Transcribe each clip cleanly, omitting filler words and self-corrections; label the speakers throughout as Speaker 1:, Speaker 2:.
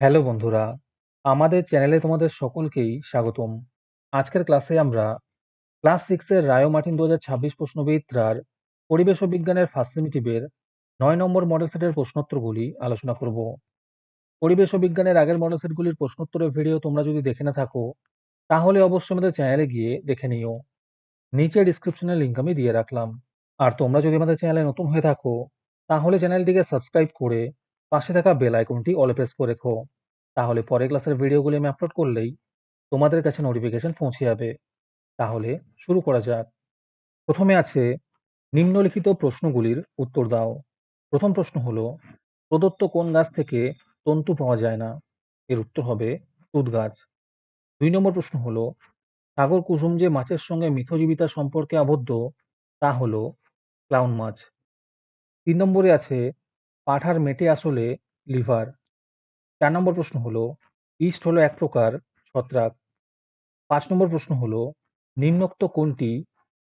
Speaker 1: Hello বন্ধুরা, আমাদের চ্যানেলে তোমাদের সকলকেই স্বাগতম। আজকের ক্লাসে আমরা ক্লাস 6 এর রায় মার্টিন 2026 প্রশ্নবিদ্যার পরিবেশ ও বিজ্ঞানের ফার্স্ট সেমিটিভের 9 নম্বর মডেল সেটের প্রশ্নোত্তরগুলি আলোচনা করব। পরিবেশ ও বিজ্ঞানের আগের মডেল সেটগুলির প্রশ্নোত্তরের ভিডিও তোমরা যদি দেখে না থাকো, তাহলে অবশ্যই আমাদের চ্যানেলে গিয়ে দেখে নিও। নিচে ডিসক্রিপশনে লিংক আমি দিয়ে রাখলাম। আর তোমরা যদি আমাদের চ্যানেলে নতুন হয়ে থাকো, তাহলে চ্যানেলটিকে সাবস্ক্রাইব করে পাশে থাকা বেল আইকনটি অলে প্রেস করে রেখো। তাহলে পরের ক্লাসের ভিডিওগুলি আমি আপলোড করলেই তোমাদের কাছে নোটিফিকেশন পৌঁছে যাবে। তাহলে শুরু করা যাক। প্রথমে আছে নিম্নলিখিত প্রশ্নগুলির উত্তর দাও। প্রথম প্রশ্ন হলো, প্রদত্ত কোন গাছ থেকে তন্তু পাওয়া যায় না? এর উত্তর হবে তুঁত গাছ। 2 নম্বর প্রশ্ন হলো, সাগর কুসুম যে মাছের সঙ্গে মিথজীবিতার সম্পর্কে আবদ্ধ তা হলো ক্লাউন মাছ। 3 নম্বরে আছে পাঠার মেটে আসলে লিভার। 4 নম্বর প্রশ্ন হলো, ইস্ট হলো এক প্রকার ছত্রাক। 5 নম্বর প্রশ্ন হলো, নিম্নোক্ত কোনটি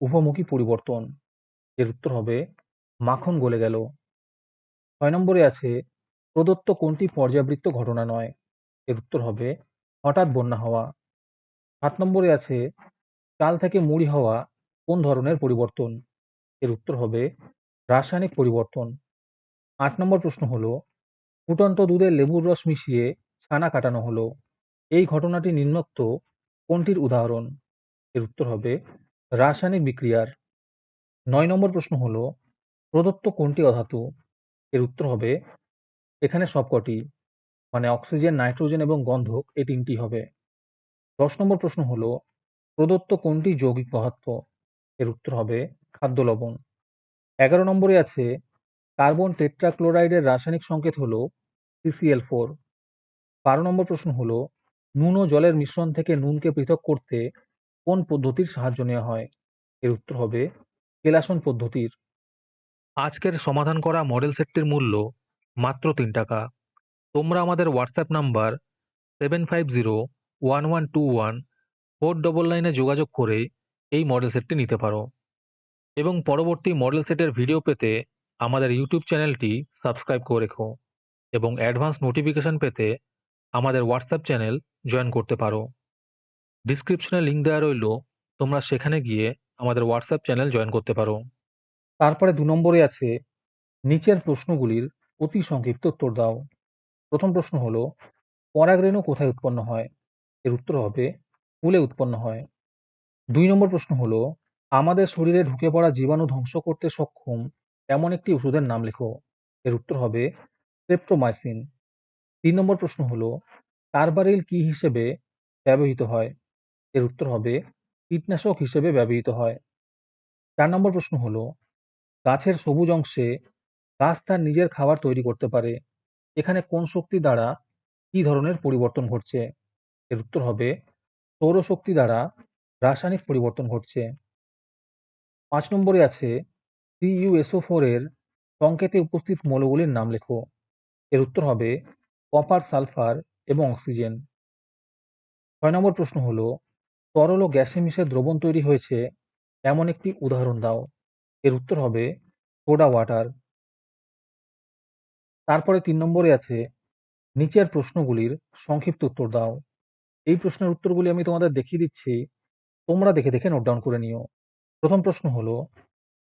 Speaker 1: উভমুখী পরিবর্তন? এর উত্তর হবে মাখন গলে গেল। 6 নম্বরে আছে প্রদত্ত কোনটি পর্যাবৃত্ত ঘটনা নয়? এর উত্তর হবে হঠাৎ বন্যা হওয়া। 7 নম্বরে আছে চাল থেকে মুড়ি হওয়া কোন ধরনের পরিবর্তন? এর উত্তর হবে রাসায়নিক পরিবর্তন। 8 নম্বর প্রশ্ন হলো, ফুটন্ত দুধে লেবুর রস মিশিয়ে ছানা কাটানো হলো, এই ঘটনাটি নিম্নোক্ত কোনটির উদাহরণ? এর উত্তর হবে রাসায়নিক বিক্রিয়ার। 9 নম্বর প্রশ্ন হলো, প্রদত্ত কোনটি অধাতু? এর উত্তর হবে এখানে সবকটি, মানে অক্সিজেন, নাইট্রোজেন এবং গন্ধক, এই তিনটি হবে। 10 নম্বর প্রশ্ন হলো, প্রদত্ত কোনটি যৌগিক পদার্থ? এর উত্তর হবে খাদ্য লবণ। 11 নম্বরে আছে কার্বন টেট্রাক্লোরাইডের রাসায়নিক সংকেত হলো CCl4। 12 নম্বর প্রশ্ন হলো, নুন ও জলের মিশ্রণ থেকে নুনকে পৃথক করতে কোন পদ্ধতির সাহায্য নেওয়া হয়? এর উত্তর হবে কেলাসন পদ্ধতির। আজকের সমাধান করা মডেল সেটটির মূল্য মাত্র 3 টাকা। তোমরা আমাদের হোয়াটসঅ্যাপ নাম্বার 7501121499 যোগাযোগ করে এই মডেল সেটটি নিতে পারো এবং পরবর্তী মডেল সেটের ভিডিও পেতে আমাদের ইউটিউব চ্যানেলটি সাবস্ক্রাইব করে রেখো এবং অ্যাডভান্স নোটিফিকেশন পেতে আমাদের হোয়াটসঅ্যাপ চ্যানেল জয়েন করতে পারো। ডিসক্রিপশনে লিংক দেওয়া রইল, তোমরা সেখানে গিয়ে আমাদের হোয়াটসঅ্যাপ চ্যানেল জয়েন করতে পারো। তারপরে 2 নম্বরে আছে নিচের প্রশ্নগুলির অতি সংক্ষিপ্ত উত্তর দাও। প্রথম প্রশ্ন হলো, পরাগরেণু কোথায় উৎপন্ন হয়? এর উত্তর হবে ফুলে উৎপন্ন হয়। 2 নম্বর প্রশ্ন হলো, আমাদের শরীরে ঢুকে পড়া জীবাণু ধ্বংস করতে সক্ষম এমন একটি ওষুধের নাম লেখো। এর উত্তর হবে স্ট্রেপ্টোমাইসিন। 3 নম্বর প্রশ্ন হলো, কার্বারিল কি হিসেবে ব্যবহৃত হয়? এর উত্তর হবে কীটনাশক হিসেবে ব্যবহৃত হয়। 4 নম্বর প্রশ্ন হলো, গাছের সবুজ অংশে গাছ তার নিজের খাবার তৈরি করতে পারে, এখানে কোন শক্তি দ্বারা কি ধরনের পরিবর্তন ঘটছে? এর উত্তর হবে সৌরশক্তি দ্বারা রাসায়নিক পরিবর্তন ঘটছে। 5 নম্বরে আছে CuSO4 এর সংকেতে উপস্থিত মৌলগুলির নাম লেখো। এর উত্তর হবে কপার, সালফার এবং অক্সিজেন। 6 নম্বর প্রশ্ন হলো, তরল ও গ্যাসে মিশে দ্রবণ তৈরি হয়েছে এমন একটি উদাহরণ দাও। এর উত্তর হবে সোডা ওয়াটার। তারপরে 3 নম্বরে আছে নিচের প্রশ্নগুলির সংক্ষিপ্ত উত্তর দাও। এই প্রশ্নের উত্তরগুলি আমি তোমাদের দেখিয়ে দিচ্ছি, তোমরা দেখে দেখে নোট ডাউন করে নিও। প্রথম প্রশ্ন হলো,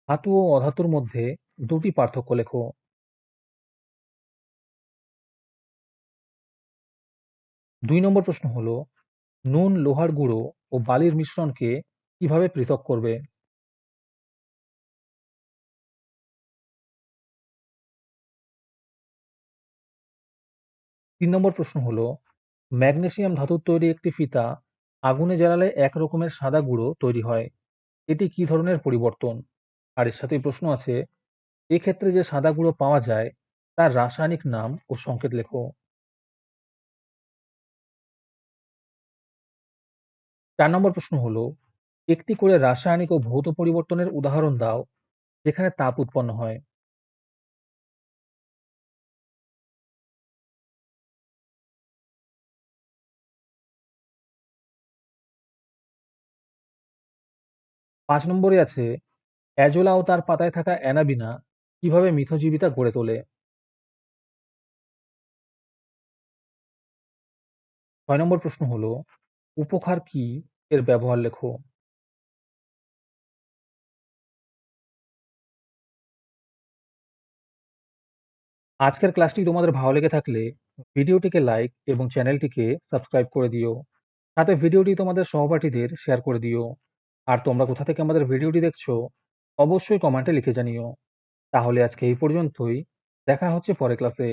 Speaker 1: ধাতু ও অধাতুর মধ্যে দুটি পার্থক্য লেখো। 2 নম্বর প্রশ্ন হলো, নুন, লোহার গুঁড়ো ও বালির মিশ্রণকে কিভাবে পৃথক করবে? 3 নম্বর প্রশ্ন হলো, ম্যাগনেসিয়াম ধাতুর তৈরি একটি ফিতা আগুনে জ্বালালে এক রকমের সাদা গুঁড়ো তৈরি হয়, এটি কি ধরনের পরিবর্তন? আর এর সাথেই প্রশ্ন আছে, এক্ষেত্রে যে সাদা গুঁড়ো পাওয়া যায় তার রাসায়নিক নাম ও সংকেত লেখো। 4 নম্বর প্রশ্ন হলো, একটি করে রাসায়নিক ও ভৌত পরিবর্তনের উদাহরণ দাও যেখানে তাপ উৎপন্ন হয়। 5 নম্বরে আছে অ্যাজোলা ও তার পাতায় থাকা অ্যানাবিনা কিভাবে মিথজীবিতা গড়ে তোলে? ৬ নম্বর প্রশ্ন হলো, উপকার কি এর ব্যবহার লেখো। আজকের ক্লাসটি তোমাদের ভালো লেগে থাকলে ভিডিওটিকে লাইক এবং চ্যানেলটিকে সাবস্ক্রাইব করে দিও। সাথে ভিডিওটি তোমাদের সহপাঠীদের শেয়ার করে দিও। আর তোমরা কোথা থেকে আমাদের ভিডিওটি দেখছো অবশ্যই কমেন্টে লিখে জানিও। তাহলে আজকে এই পর্যন্তই। দেখা হচ্ছে পরের ক্লাসে।